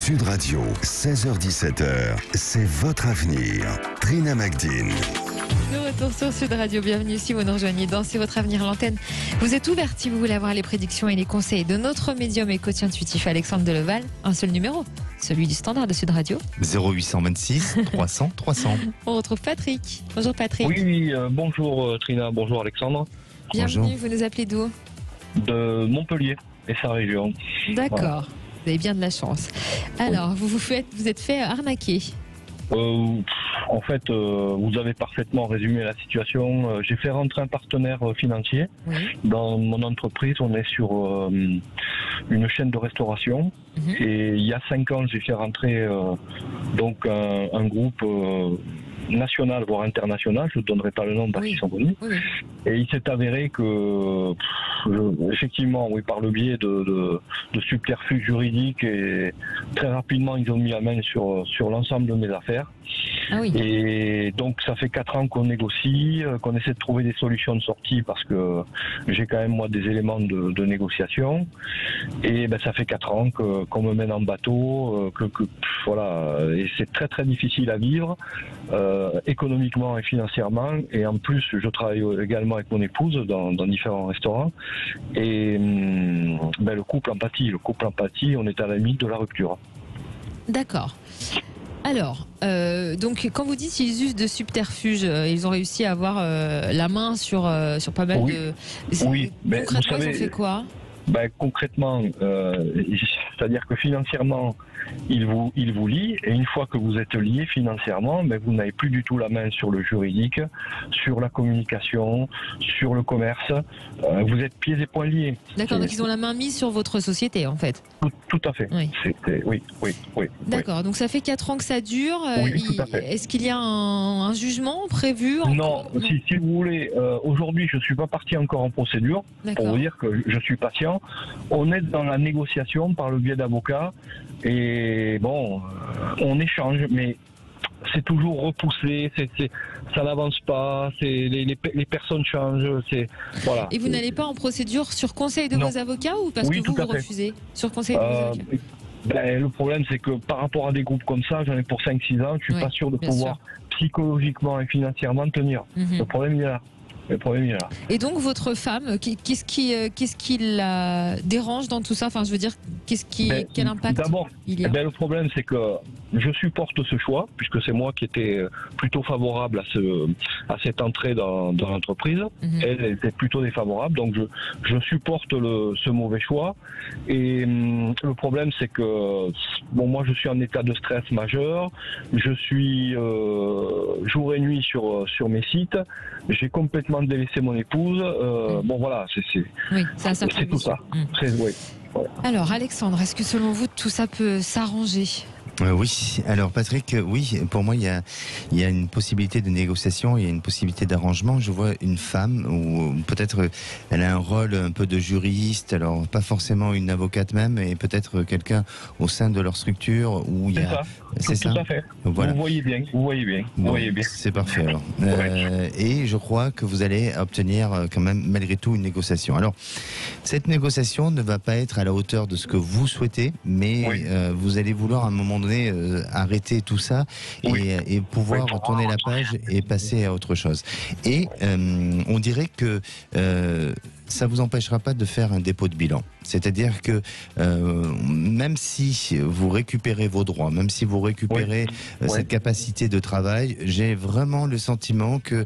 Sud Radio, 16h-17h, c'est votre avenir. Trina Magdine. De retour sur Sud Radio, bienvenue si vous nous rejoignez dans C'est votre avenir à l'antenne. Vous êtes ouvert si vous voulez avoir les prédictions et les conseils de notre médium et coach intuitif Alexandre Deleval. Un seul numéro, celui du standard de Sud Radio. 0826 300 300. On retrouve Patrick. Bonjour Patrick. Oui, bonjour Trina, bonjour Alexandre. Bienvenue, Bonjour. vous nous appelez d'où? De Montpellier et sa région. D'accord, Voilà. Vous avez bien de la chance. Alors, vous êtes fait arnaquer. En fait, vous avez parfaitement résumé la situation. J'ai fait rentrer un partenaire financier Oui. dans mon entreprise. On est sur une chaîne de restauration. Mhm. Et il y a 5 ans, j'ai fait rentrer donc un groupe national, voire international. Je ne donnerai pas le nom parce Oui. qu'ils sont connus. Oui. Et il s'est avéré que, effectivement, oui, par le biais de subterfuges juridiques, et très rapidement, ils ont mis la main sur l'ensemble de mes affaires. Ah oui. Et donc, ça fait 4 ans qu'on négocie, qu'on essaie de trouver des solutions de sortie parce que j'ai quand même, moi, des éléments de négociation. Et ben, ça fait 4 ans qu'on me mène en bateau, voilà. Et c'est très, très difficile à vivre, économiquement et financièrement. Et en plus, je travaille également avec mon épouse dans différents restaurants. Et ben, le couple en pâtit, on est à la limite de la rupture. D'accord. Alors, donc quand vous dites qu'ils usent de subterfuges, ils ont réussi à avoir la main sur pas mal Oui. de... Oui, mais concrètement, vous savez, ils ont fait quoi? Ben, concrètement, c'est-à-dire que financièrement, il vous lie, et une fois que vous êtes lié financièrement, ben, vous n'avez plus du tout la main sur le juridique, sur la communication, sur le commerce. Vous êtes pieds et poings liés. D'accord, donc ils ont la main mise sur votre société en fait. Tout à fait. Oui. Oui. D'accord, donc ça fait 4 ans que ça dure. Oui, tout à fait. Est-ce qu'il y a un jugement prévu Non, si vous voulez, aujourd'hui, je ne suis pas parti encore en procédure, pour D'accord. vous dire que je suis patient. On est dans la négociation par le biais d'avocats, et bon, on échange, mais c'est toujours repoussé, ça n'avance pas, les personnes changent, voilà. Et vous n'allez pas en procédure sur conseil de Non. vos avocats ou parce Oui, que vous tout à fait. refusez? Sur conseil de vos avocats. Ben, le problème, c'est que par rapport à des groupes comme ça, j'en ai pour 5-6 ans, je suis Oui, pas sûr de bien pouvoir psychologiquement et financièrement tenir. Mhm. Le problème, il est là. Et donc votre femme, qu'est-ce qui la dérange dans tout ça? Enfin, je veux dire, quel impact D'abord, il y a? le problème, c'est que je supporte ce choix, puisque c'est moi qui étais plutôt favorable à cette entrée dans l'entreprise. Mhm. Elle était plutôt défavorable, donc je supporte ce mauvais choix. Et le problème, c'est que moi, je suis en état de stress majeur. Je suis jour et nuit sur mes sites. J'ai complètement délaissé mon épouse. Bon, voilà, Oui, ça c'est tout ça. Oui. Alors Alexandre, est-ce que selon vous tout ça peut s'arranger? Oui, alors Patrick, oui, pour moi il y a une possibilité de négociation, il y a une possibilité d'arrangement. Je vois une femme, ou peut-être elle a un rôle un peu de juriste, alors pas forcément une avocate même, mais peut-être quelqu'un au sein de leur structure où il y a... C'est ça. Tout à fait. Voilà. Vous voyez bien. Bon, c'est parfait alors. Et je crois que vous allez obtenir quand même malgré tout une négociation. Alors, cette négociation ne va pas être à la hauteur de ce que vous souhaitez, mais vous allez vouloir à un moment donné arrêter tout ça et pouvoir tourner la page et passer à autre chose. Et on dirait que ça vous empêchera pas de faire un dépôt de bilan. C'est-à-dire que même si vous récupérez vos droits, même si vous récupérez cette capacité de travail, j'ai vraiment le sentiment que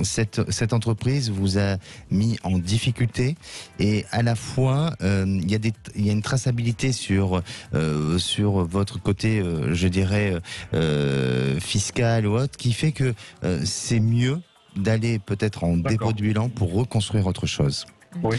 cette entreprise vous a mis en difficulté, et à la fois il y a une traçabilité sur votre côté, je dirais fiscal ou autre, qui fait que c'est mieux d'aller peut-être en dépôt de bilan pour reconstruire autre chose. Oui,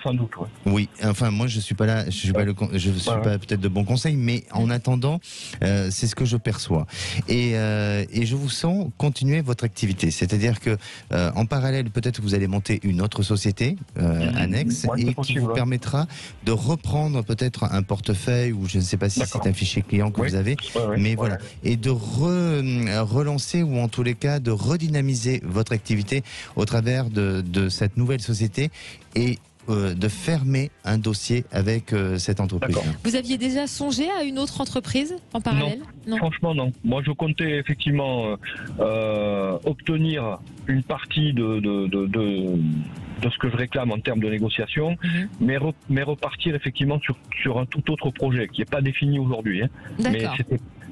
sans doute. Oui, enfin moi je suis pas là, je suis pas pas peut-être de bons conseils, mais en attendant, c'est ce que je perçois. Et je vous sens continuer votre activité, c'est-à-dire que en parallèle peut-être vous allez monter une autre société annexe qui vous permettra de reprendre peut-être un portefeuille, ou je ne sais pas si c'est un fichier client que vous avez, mais voilà, et de relancer, ou en tous les cas de redynamiser votre activité au travers de cette nouvelle société. Et de fermer un dossier avec cette entreprise. Vous aviez déjà songé à une autre entreprise en parallèle? Non. Franchement, non. Moi, je comptais effectivement obtenir une partie de ce que je réclame en termes de négociation, mais repartir effectivement sur un tout autre projet qui n'est pas défini aujourd'hui. Hein. Mais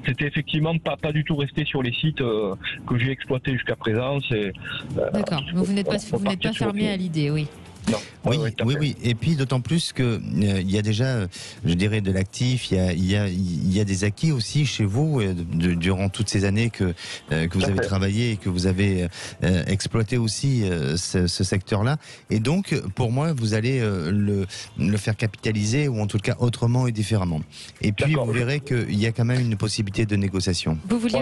c'était effectivement pas du tout resté sur les sites que j'ai exploités jusqu'à présent. D'accord, vous n'êtes pas fermé à l'idée, oui. Non. Oui. Et puis d'autant plus que il y a déjà, je dirais, de l'actif. Il y a des acquis aussi chez vous durant toutes ces années que vous avez travaillé et que vous avez exploité aussi ce secteur-là. Et donc, pour moi, vous allez le faire capitaliser, ou en tout cas autrement et différemment. Et puis vous verrez qu'il y a quand même une possibilité de négociation. Vous vouliez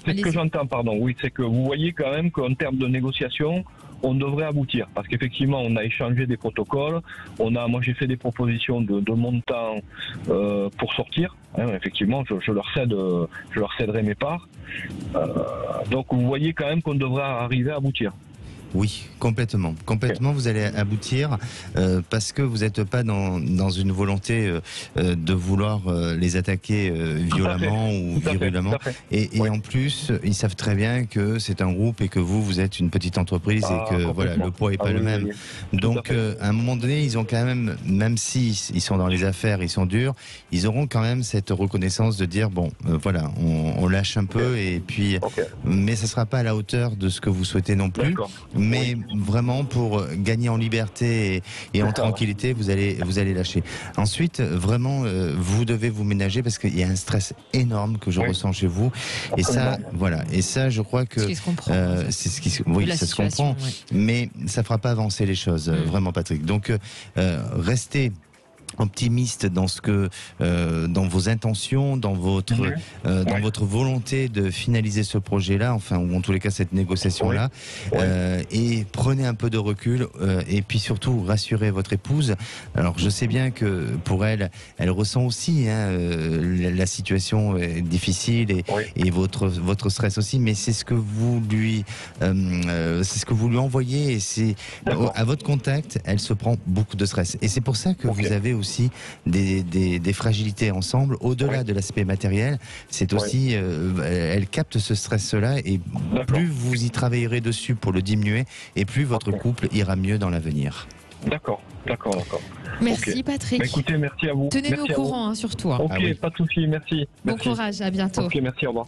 c'est ce que j'entends, pardon. Oui, c'est que vous voyez quand même qu'en termes de négociation, on devrait aboutir, parce qu'effectivement on a échangé des protocoles, moi j'ai fait des propositions de montant pour sortir, hein, effectivement je leur céderai mes parts, donc vous voyez quand même qu'on devrait arriver à aboutir. Oui, complètement. Vous allez aboutir parce que vous n'êtes pas dans une volonté de vouloir les attaquer violemment ou virulemment. Et en plus, ils savent très bien que c'est un groupe et que vous êtes une petite entreprise et que voilà, le poids n'est pas le même. Donc, à un moment donné, ils ont quand même si ils sont dans les affaires, ils sont durs, ils auront quand même cette reconnaissance de dire bon, voilà, on lâche un peu et puis, mais ça sera pas à la hauteur de ce que vous souhaitez non plus. Mais vraiment pour gagner en liberté et en tranquillité, vous allez lâcher. Ensuite, vraiment, vous devez vous ménager parce qu'il y a un stress énorme que je ressens chez vous. Et ça, voilà. Et ça, je crois que c'est ce qui se comprend. oui, ça se comprend. Mais ça fera pas avancer les choses, vraiment, Patrick. Donc, restez optimiste dans dans vos intentions, dans votre volonté de finaliser ce projet-là, enfin, ou en tous les cas cette négociation-là, et prenez un peu de recul, et puis surtout rassurez votre épouse. Alors je sais bien que pour elle ressent aussi la situation est difficile et votre stress aussi, mais c'est ce que vous lui envoyez, et c'est à votre contact, elle se prend beaucoup de stress, et c'est pour ça que vous avez aussi des fragilités ensemble, au-delà de l'aspect matériel. C'est aussi, elle capte ce stress-là, et plus vous y travaillerez dessus pour le diminuer, et plus votre couple ira mieux dans l'avenir. D'accord. Merci Patrick. Écoutez, merci à vous. Tenez-nous au courant, surtout. Ok, pas de souci, merci. Bon courage, à bientôt. Ok, merci, au revoir.